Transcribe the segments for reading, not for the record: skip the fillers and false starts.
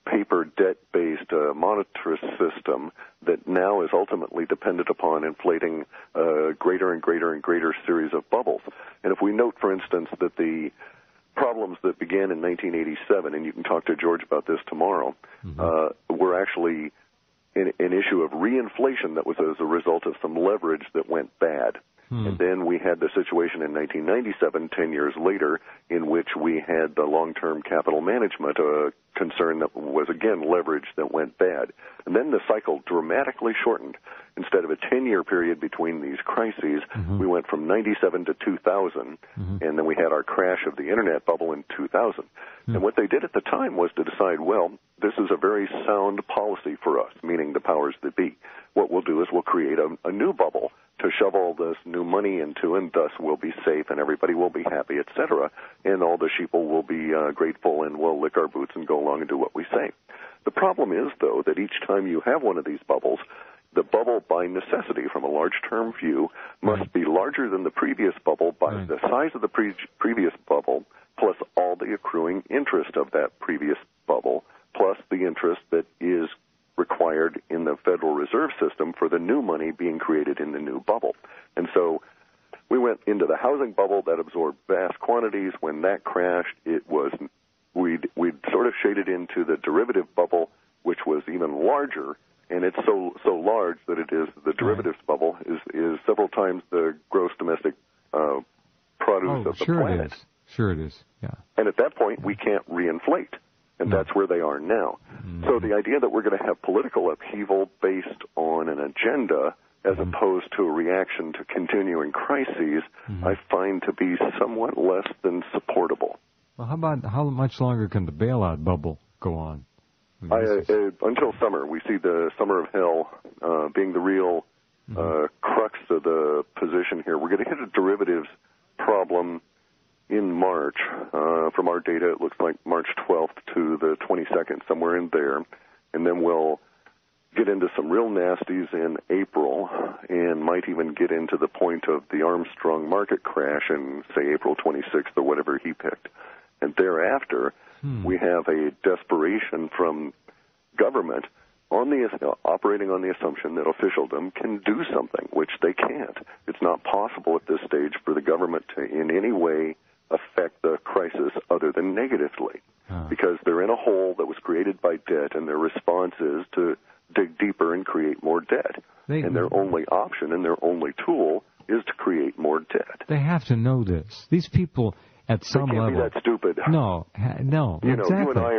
paper debt-based monetarist system that now is ultimately dependent upon inflating greater and greater and greater series of bubbles. And if we note, for instance, that the problems that began in 1987, and you can talk to George about this tomorrow, were actually an issue of reinflation that was as a result of some leverage that went bad. And then we had the situation in 1997, 10 years later, in which we had the long-term capital management concern that was, again, leverage that went bad. And then the cycle dramatically shortened. Instead of a 10-year period between these crises, we went from 97 to 2000, and then we had our crash of the Internet bubble in 2000. And what they did at the time was to decide, well, this is a very sound policy for us, meaning the powers that be. What we'll do is we'll create a new bubble to shove all this new money into, and thus we'll be safe and everybody will be happy, etc., and all the sheeple will be grateful and we'll lick our boots and go along and do what we say. The problem is, though, that each time you have one of these bubbles, the bubble by necessity from a large-term view must be larger than the previous bubble by the size of the previous bubble plus all the accruing interest of that previous bubble plus the interest that is required in the Federal Reserve System for the new money being created in the new bubble. And so we went into the housing bubble that absorbed vast quantities. When that crashed, we'd sort of shaded into the derivative bubble, which was even larger, and it's so large that it is the derivatives bubble is several times the gross domestic produce of the planet. Sure it is. Yeah. And at that point, we can't reinflate. And that's where they are now. So the idea that we're going to have political upheaval based on an agenda as opposed to a reaction to continuing crises, I find to be somewhat less than supportable. Well, how much longer can the bailout bubble go on? Until summer. We see the summer of hell being the real crux of the position here. We're going to hit a derivatives problem in March. From our data, it looks like March 12th to the 22nd, somewhere in there. And then we'll get into some real nasties in April and might even get into the point of the Armstrong market crash in, say, April 26th or whatever he picked. And thereafter, we have a desperation from government operating on the assumption that officialdom can do something, which they can't. It's not possible at this stage for the government to in any way affect the crisis other than negatively, because they're in a hole that was created by debt, and their response is to dig deeper and create more debt. And their only option and their only tool is to create more debt. They have to know this. These people, at some level, they can't be that stupid. No, you exactly. You and I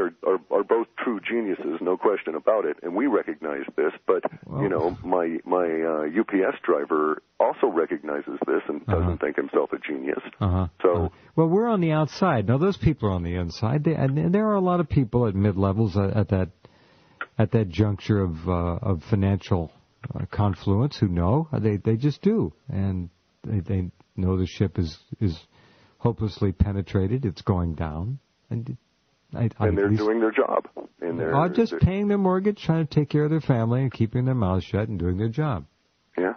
are both true geniuses, no question about it, and we recognize this. But my UPS driver also recognizes this and doesn't think himself a genius. So, well, we're on the outside. Now, those people are on the inside, and there are a lot of people at mid levels at that juncture of financial confluence who know. They just do, and they know the ship is hopelessly penetrated. It's going down, and they're doing their job. And they're just paying their mortgage, trying to take care of their family, and keeping their mouths shut and doing their job. Yeah,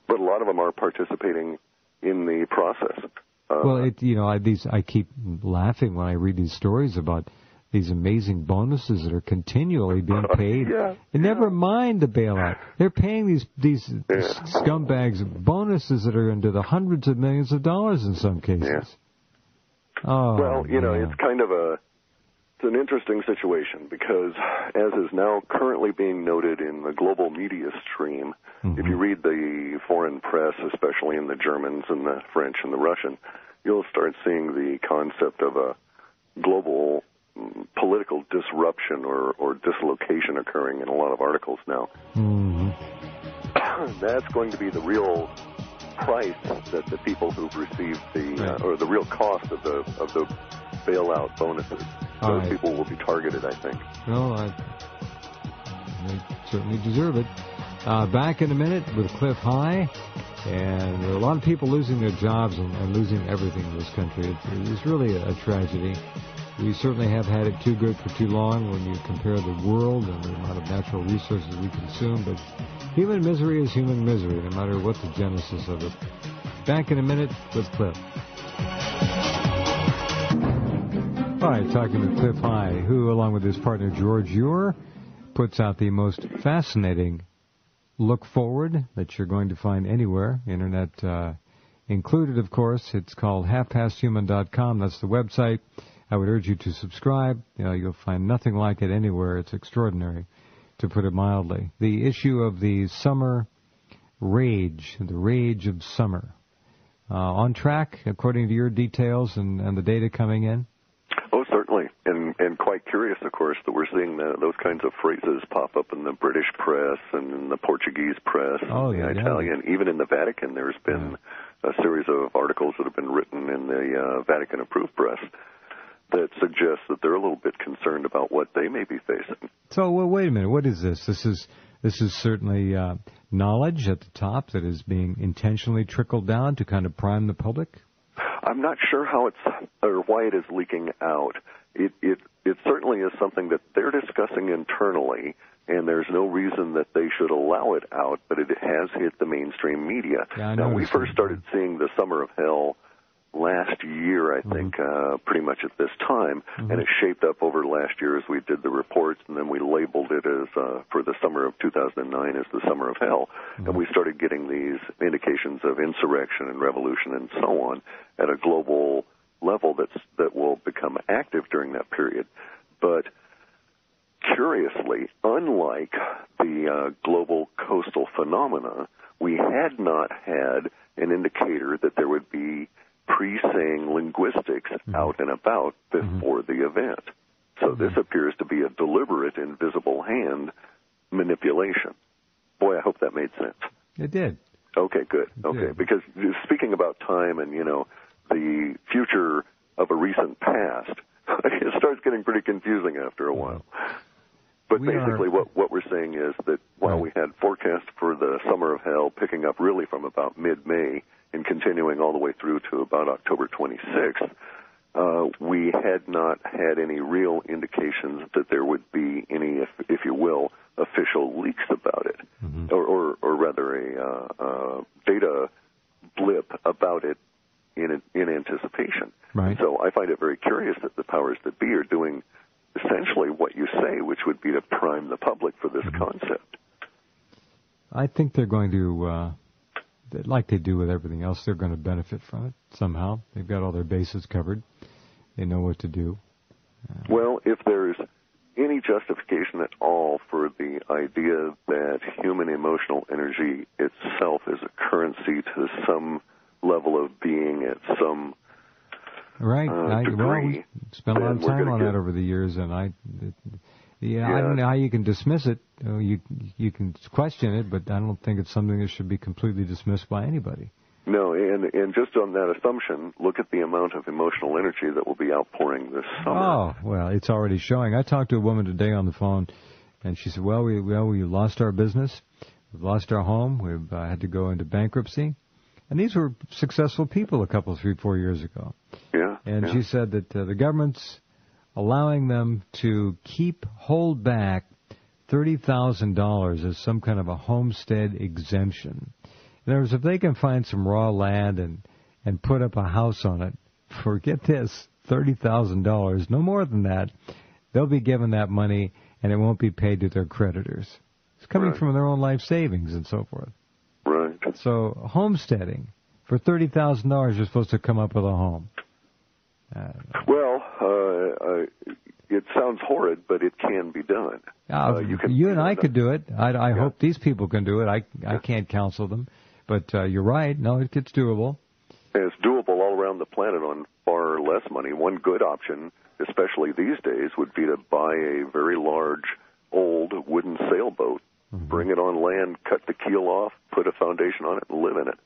but a lot of them are participating in the process. I keep laughing when I read these stories about these amazing bonuses that are continually being paid. And never mind the bailout. They're paying these scumbags bonuses that are into the hundreds of millions of dollars in some cases. It's kind of it's an interesting situation because, as is now currently being noted in the global media stream, if you read the foreign press, especially in the Germans and the French and the Russian, you'll start seeing the concept of a global political disruption or dislocation occurring in a lot of articles now. That's going to be the real price that the people who've received or the real cost of the bailout bonuses. Those people will be targeted, I think. Well, they certainly deserve it. Back in a minute with Clif High. And there are a lot of people losing their jobs and losing everything in this country. It's really a tragedy. We certainly have had it too good for too long when you compare the world and the amount of natural resources we consume. But human misery is human misery, no matter what the genesis of it. Back in a minute with Clif. All right, talking with Clif High, who, along with his partner George Ure, puts out the most fascinating look forward that you're going to find anywhere, internet included, of course. It's called halfpasthuman.com. That's the website. I would urge you to subscribe. You'll find nothing like it anywhere. It's extraordinary, to put it mildly. The issue of the summer rage, the rage of summer. On track, according to your details and the data coming in? Oh, certainly. And quite curious, of course, that we're seeing those kinds of phrases pop up in the British press and in the Portuguese press, the Italian. Even in the Vatican, there's been a series of articles that have been written in the Vatican-approved press that suggest that they're a little bit concerned about what they may be facing. So, well, wait a minute. What is this? This is certainly knowledge at the top that is being intentionally trickled down to kind of prime the public? I'm not sure how or why it is leaking out. It certainly is something that they're discussing internally, and there's no reason that they should allow it out, but it has hit the mainstream media. Yeah, now, we first started seeing the Summer of Hell last year, I think, pretty much at this time, and it shaped up over last year as we did the reports, and then we labeled it as, for the summer of 2009, as the Summer of Hell, and we started getting these indications of insurrection and revolution and so on at a global level that will become active during that period. But curiously, unlike the global coastal phenomena, we had not had an indicator that there would be pre-saying linguistics out and about before the event. So this appears to be a deliberate, invisible hand manipulation. Boy, I hope that made sense. It did. Okay, good. Okay, because speaking about time and, the future of a recent past, it starts getting pretty confusing after a while. But basically what we're saying is that while we had forecasts for the Summer of Hell picking up really from about mid-May and continuing all the way through to about October 26th, we had not had any real indications that there would be any, if you will, official leaks about it, or rather a data blip about it in anticipation. Right. So I find it very curious that the powers that be are doing essentially what you say, which would be to prime the public for this concept. I think they're going to, like they do with everything else, they're going to benefit from it somehow. They've got all their bases covered. They know what to do. Well, if there's any justification at all for the idea that human emotional energy itself is a currency to some level of being at some degree, well, we spent a lot of time on that over the years, and I don't know how you can dismiss it. You can question it, but I don't think it's something that should be completely dismissed by anybody. No, and just on that assumption, look at the amount of emotional energy that will be outpouring this summer. Oh, well, it's already showing. I talked to a woman today on the phone, and she said, well, we lost our business. We've lost our home. We've had to go into bankruptcy. And these were successful people a couple, 3-4 years ago. Yeah. And she said that the government's allowing them to hold back $30,000 as some kind of a homestead exemption. In other words, if they can find some raw land and put up a house on it for, get this, $30,000, no more than that, they'll be given that money and it won't be paid to their creditors. It's coming from their own life savings and so forth. Right. So homesteading, for $30,000, you're supposed to come up with a home. It sounds horrid, but it can be done. You and I could do it. I hope these people can do it. I can't counsel them. But you're right. No, it's doable. And it's doable all around the planet on far less money. One good option, especially these days, would be to buy a very large, old wooden sailboat, bring it on land, cut the keel off, put a foundation on it, and live in it.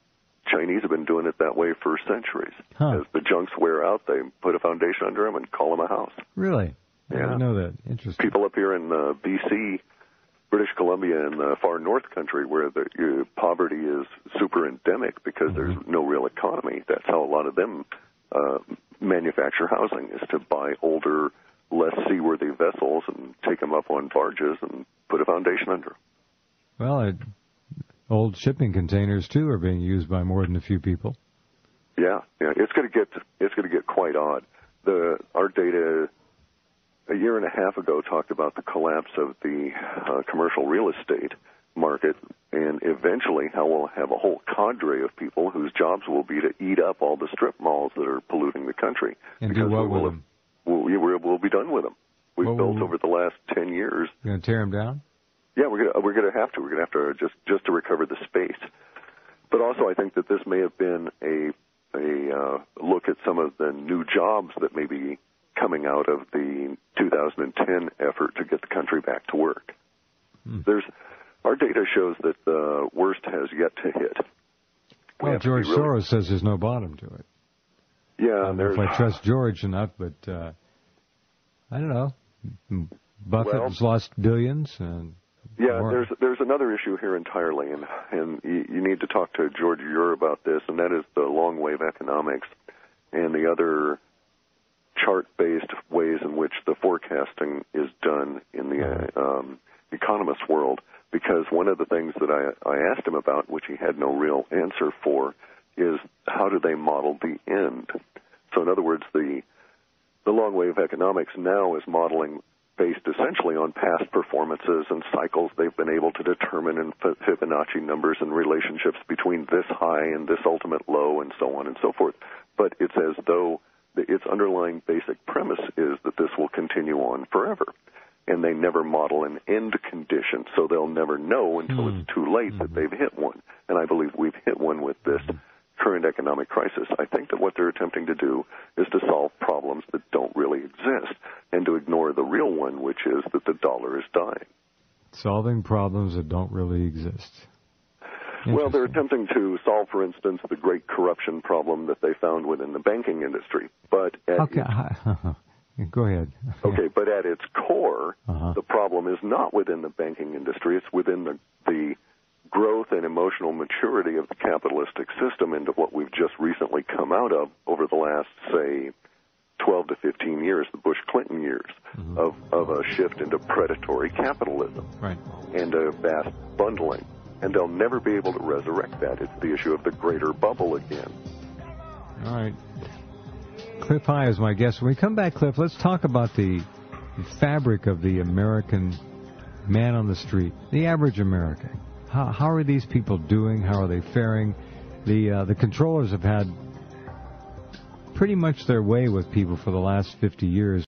Chinese have been doing it that way for centuries. As the junks wear out, they put a foundation under them and call them a house. Really? Yeah. I didn't know that. Interesting. People up here in B.C., British Columbia, and the far north country, where the poverty is super endemic because there's no real economy. That's how a lot of them manufacture housing, is to buy older, less seaworthy vessels and take them up on barges and put a foundation under them. Well, old shipping containers too are being used by more than a few people. Yeah. It's going to get quite odd. our data a year and a half ago talked about the collapse of the commercial real estate market, and eventually how we'll have a whole cadre of people whose jobs will be to eat up all the strip malls that are polluting the country. And do what with them? We'll be done with them. We've built over the last 10 years. You're going to tear them down? Yeah, we're going to have to. We're going to have to just to recover the space. But also, I think that this may have been a look at some of the new jobs that may be coming out of the 2010 effort to get the country back to work. Our data shows that the worst has yet to hit. Well, George Soros says there's no bottom to it. Yeah, I don't know if I trust George enough, but I don't know. Buffett's lost billions. And yeah, there's another issue here entirely, and you need to talk to George Ure about this, and that is the long wave economics and the other chart-based ways in which the forecasting is done in the economist world. Because one of the things that I asked him about, which he had no real answer for, is how do they model the end? So in other words, the long wave economics now is modeling based essentially on past performances and cycles they've been able to determine in Fibonacci numbers and relationships between this high and this ultimate low and so on and so forth. But it's as though its underlying basic premise is that this will continue on forever. And they never model an end condition, so they'll never know until it's too late that they've hit one. And I believe we've hit one with this current economic crisis. I think that what they're attempting to do is to solve problems that don't really exist and to ignore the real one, which is that the dollar is dying. Solving problems that don't really exist. Well, they're attempting to solve, for instance, the great corruption problem that they found within the banking industry. But Go ahead. Okay, but at its core, the problem is not within the banking industry. It's within the growth and emotional maturity of the capitalistic system into what we've just recently come out of over the last, say, 12 to 15 years, the Bush-Clinton years, of a shift into predatory capitalism and a vast bundling. And they'll never be able to resurrect that. It's the issue of the greater bubble again. All right. Clif High is my guest. When we come back, Clif, let's talk about the fabric of the American man on the street, the average American. How are these people doing? How are they faring? The controllers have had pretty much their way with people for the last 50 years.